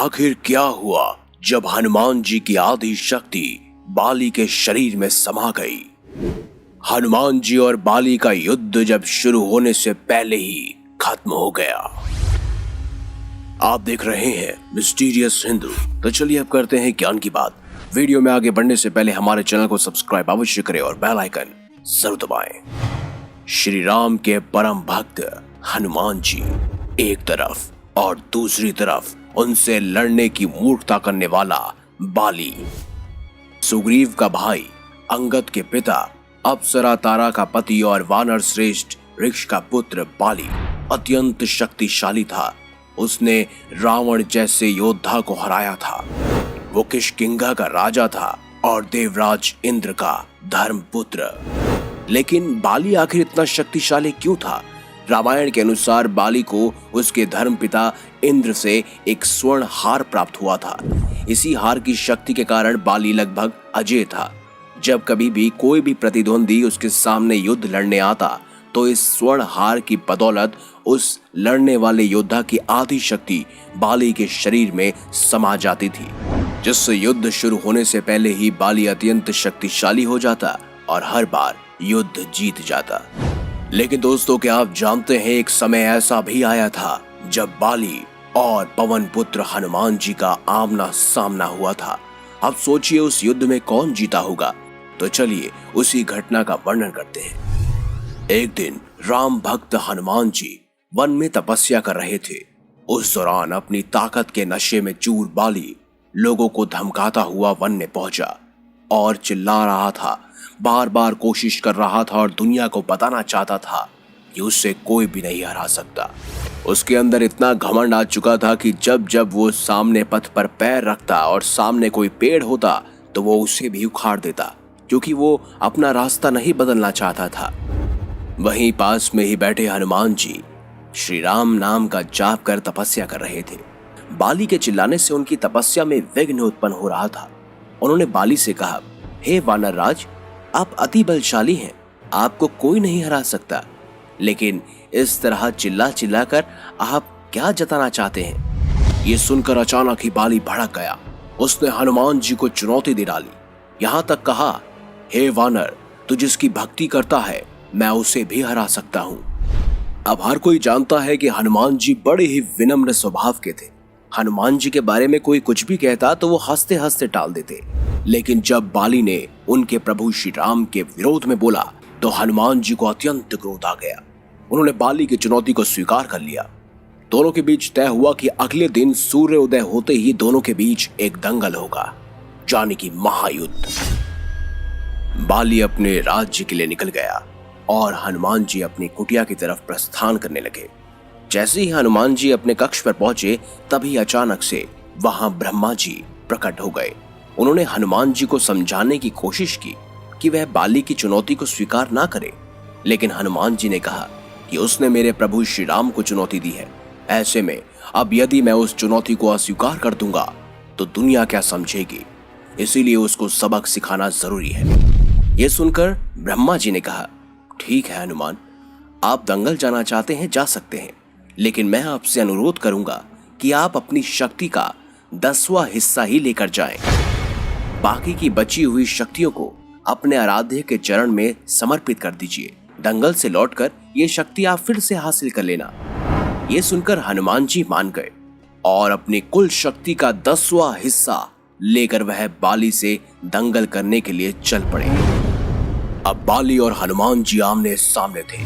आखिर क्या हुआ जब हनुमान जी की आधी शक्ति बाली के शरीर में समा गई। हनुमान जी और बाली का युद्ध जब शुरू होने से पहले ही खत्म हो गया। आप देख रहे हैं मिस्टीरियस हिंदू। तो चलिए अब करते हैं ज्ञान की बात। वीडियो में आगे बढ़ने से पहले हमारे चैनल को सब्सक्राइब अवश्य करें और बेल आइकन जरूर दबाएं। श्री राम के परम भक्त हनुमान जी एक तरफ और दूसरी तरफ उनसे लड़ने की मूर्खता करने वाला बाली, सुग्रीव का भाई, अंगद के पिता, अप्सरा तारा का पति और वानर श्रेष्ठ ऋक्ष का पुत्र बाली अत्यंत शक्तिशाली था। उसने रावण जैसे योद्धा को हराया था। वो किष्किंधा का राजा था और देवराज इंद्र का धर्मपुत्र। लेकिन बाली आखिर इतना शक्तिशाली क्यों था? रामायण के अनुसार बाली को उसके धर्मपिता इंद्र से एक स्वर्ण हार प्राप्त हुआ था। इसी हार की शक्ति के कारण बाली लगभग अजेय था। जब कभी भी कोई भी प्रतिद्वंदी उसके सामने युद्ध लड़ने आता तो इस स्वर्ण हार की बदौलत उस लड़ने वाले योद्धा की आधी शक्ति बाली के शरीर में समा जाती थी, जिससे युद्ध शुरू होने से पहले ही बाली अत्यंत शक्तिशाली हो जाता और हर बार युद्ध जीत जाता। लेकिन दोस्तों, क्या आप जानते हैं एक समय ऐसा भी आया था जब बाली और पवन पुत्र हनुमान जी का आमना सामना हुआ था। अब सोचिए उस युद्ध में कौन जीता होगा। तो चलिए उसी घटना का वर्णन करते हैं। एक दिन राम भक्त हनुमान जी वन में तपस्या कर रहे थे। उस दौरान अपनी ताकत के नशे में चूर बाली लोगों को धमकाता हुआ वन में पहुंचा और चिल्ला रहा था, बार बार कोशिश कर रहा था और दुनिया को बताना चाहता था कि उससे कोई भी नहीं हरा सकता। उसके अंदर इतना घमंड आ चुका था कि जब जब वो सामने पथ पर पैर रखता और सामने कोई पेड़ होता तो वो उसे भी उखाड़ देता, क्योंकि वो अपना रास्ता नहीं बदलना चाहता था। वहीं पास में ही बैठे हनुमान जी श्री राम नाम का जाप कर तपस्या कर रहे थे। बाली के चिल्लाने से उनकी तपस्या में विघ्न उत्पन्न हो रहा था। उन्होंने बाली से कहा, हे वानर राज, आप अति बलशाली हैं, आपको कोई नहीं हरा सकता। लेकिन इस तरह चिल्ला चिल्ला कर आप क्या जताना चाहते हैं? ये सुनकर अचानक ही बाली भड़क गया। उसने हनुमान जी को चुनौती दे डाली। यहाँ तक कहा, हे वानर, तू जिसकी भक्ति करता है मैं उसे भी हरा सकता हूँ। अब हर कोई जानता है कि हनुमान जी बड़े ही विनम्र स्वभाव के थे। हनुमान जी के बारे में कोई कुछ भी कहता तो वो हंसते हंसते टाल देते। लेकिन जब बाली ने उनके प्रभु श्री राम के विरोध में बोला तो हनुमान जी को अत्यंत क्रोध आ गया। उन्होंने बाली की चुनौती को स्वीकार कर लिया। दोनों के बीच तय हुआ कि अगले दिन सूर्योदय होते ही दोनों के बीच एक दंगल होगा, यानी कि महायुद्ध। बाली अपने राज्य के लिए निकल गया और हनुमान जी अपनी कुटिया की तरफ प्रस्थान करने लगे। जैसे ही हनुमान जी अपने कक्ष पर पहुंचे तभी अचानक से वहां ब्रह्मा जी प्रकट हो गए। उन्होंने हनुमान जी को समझाने की कोशिश की कि वह बाली की चुनौती को स्वीकार ना करे, लेकिन हनुमान जी ने कहा कि उसने मेरे प्रभु श्री राम को चुनौती दी है। ऐसे में अब यदि मैं उस चुनौती को अस्वीकार कर दूंगा तो दुनिया क्या समझेगी, इसीलिए उसको सबक सिखाना जरूरी है। यह सुनकर ब्रह्मा जी ने कहा, ठीक है हनुमान, आप दंगल जाना चाहते हैं जा सकते हैं, लेकिन मैं आपसे अनुरोध करूंगा कि आप अपनी शक्ति का 10वां हिस्सा ही लेकर जाएं। बाकी की बची हुई शक्तियों को अपने आराध्य के चरण में समर्पित कर दीजिए। दंगल से लौटकर ये शक्ति आप फिर से हासिल कर लेना। ये सुनकर हनुमान जी मान गए और अपनी कुल शक्ति का 10वां हिस्सा लेकर वह बाली से दंगल करने के लिए चल पड़े। अब बाली और हनुमान जी आमने सामने थे।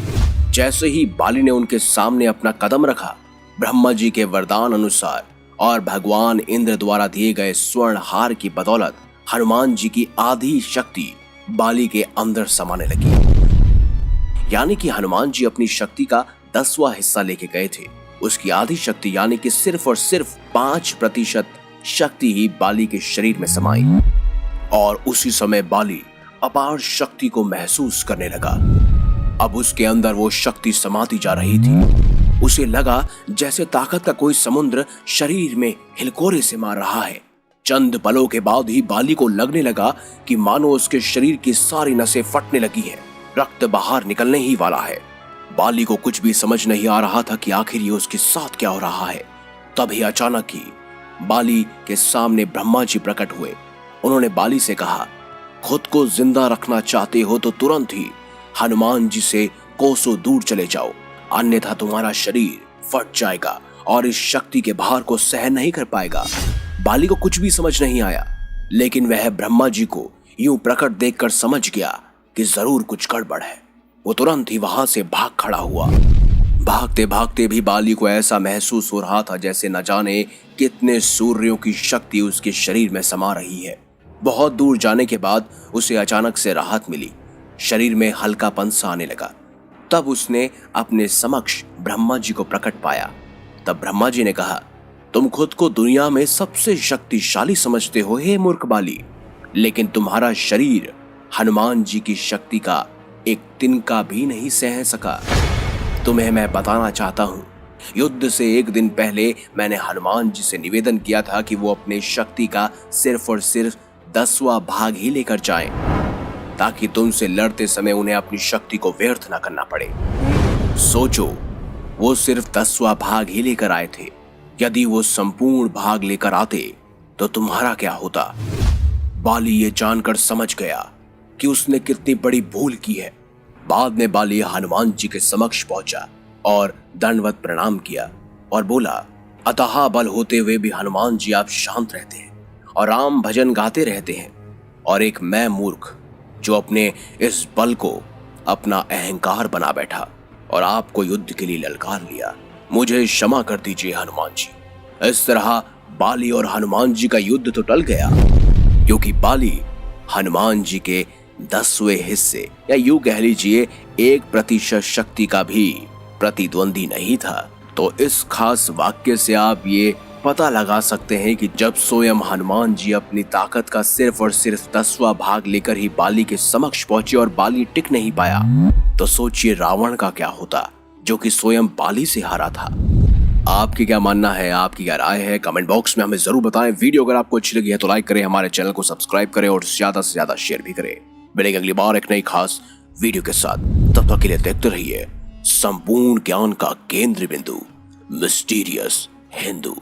जैसे ही बाली ने उनके सामने अपना कदम रखा, ब्रह्मा जी के वरदान अनुसार और भगवान इंद्र द्वारा दिए गए स्वर्ण हार की बदौलत हनुमान जी की आधी शक्ति बाली के अंदर समाने लगी। यानी कि हनुमान जी अपनी शक्ति का 10वां हिस्सा लेके गए थे। उसकी आधी शक्ति यानी कि सिर्फ और सिर्फ 5% शक्ति ही बाली के शरीर में समाई और उसी समय बाली अपार शक्ति को महसूस करने लगा। अब उसके अंदर वो शक्ति समाती जा रही थी। उसे लगा जैसे ताकत का कोई समुद्र शरीर में हिलकोरे से मार रहा है। चंद पलों के बाद ही बाली को लगने लगा कि मानो उसके शरीर की सारी नसें फटने लगी हैं, रक्त बाहर निकलने ही वाला है। बाली को कुछ भी समझ नहीं आ रहा था कि आखिर ये उसके साथ क्या हो रहा है। तभी अचानक ही बाली के सामने ब्रह्मा जी प्रकट हुए। उन्होंने बाली से कहा, खुद को जिंदा रखना चाहते हो तो तुरंत ही हनुमान जी से कोसों दूर चले जाओ, अन्यथा तुम्हारा शरीर फट जाएगा और इस शक्ति के भार को सहन नहीं कर पाएगा। बाली को कुछ भी समझ नहीं आया, लेकिन वह ब्रह्मा जी को यूं प्रकट देखकर समझ गया कि जरूर कुछ गड़बड़ है। वो तुरंत ही वहां से भाग खड़ा हुआ। भागते भागते भी बाली को ऐसा महसूस हो रहा था जैसे न जाने कितने सूर्यों की शक्ति उसके शरीर में समा रही है। बहुत दूर जाने के बाद उसे अचानक से राहत मिली, शरीर में हल्कापन सा आने लगा। तब उसने अपने समक्ष ब्रह्मा जी को प्रकट पाया। तब ब्रह्मा जी ने कहा, तुम खुद को दुनिया में सबसे शक्तिशाली समझते हो हे मूर्ख बाली, लेकिन तुम्हारा शरीर हनुमान जी की शक्ति का एक तिनका भी नहीं सह सका। तुम्हें मैं बताना चाहता हूं, युद्ध से एक दिन पहले मैंने हनुमान जी से निवेदन किया था कि वो अपने शक्ति का सिर्फ और सिर्फ 10वां भाग ही लेकर जाएं, ताकि तुमसे लड़ते समय उन्हें अपनी शक्ति को व्यर्थ न करना पड़े। सोचो, वो सिर्फ 10वां भाग ही लेकर आए थे। यदि वो संपूर्ण भाग लेकर आते तो तुम्हारा क्या होता? बाली ये जानकर समझ गया कि उसने कितनी बड़ी भूल की है। बाद में बाली हनुमान जी के समक्ष पहुंचा और दंडवत प्रणाम किया और बोला, अतः बल होते हुए भी हनुमान जी आप शांत रहते हैं और राम भजन गाते रहते हैं, और एक मैं मूर्ख जो अपने इस बल को अपना अहंकार बना बैठा और आपको युद्ध के लिए ललकार लिया। मुझे क्षमा कर दीजिए हनुमान जी। इस तरह बाली और हनुमान जी का युद्ध तो टल गया, क्योंकि बाली हनुमान जी के 10वें हिस्से या यूं कह लीजिए 1% शक्ति का भी प्रतिद्वंदी नहीं था। तो इस खास वाक्य से आप ये पता लगा सकते हैं कि जब स्वयं हनुमान जी अपनी ताकत का सिर्फ और सिर्फ 10वां भाग लेकर ही बाली के समक्ष पहुंचे और बाली टिक नहीं पाया, तो सोचिए रावण का क्या होता, जो कि स्वयं बाली से हारा था। आपकी क्या मानना है, आपकी क्या राय है, कमेंट बॉक्स में हमें जरूर बताएं। वीडियो अगर आपको अच्छी लगी है तो लाइक करें, हमारे चैनल को सब्सक्राइब करें और ज्यादा से ज्यादा शेयर भी करें। मिलेंगे अगली बार एक नई खास वीडियो के साथ। तब तक के लिए देखते रहिए संपूर्ण ज्ञान का केंद्र बिंदु मिस्टीरियस हिंदू।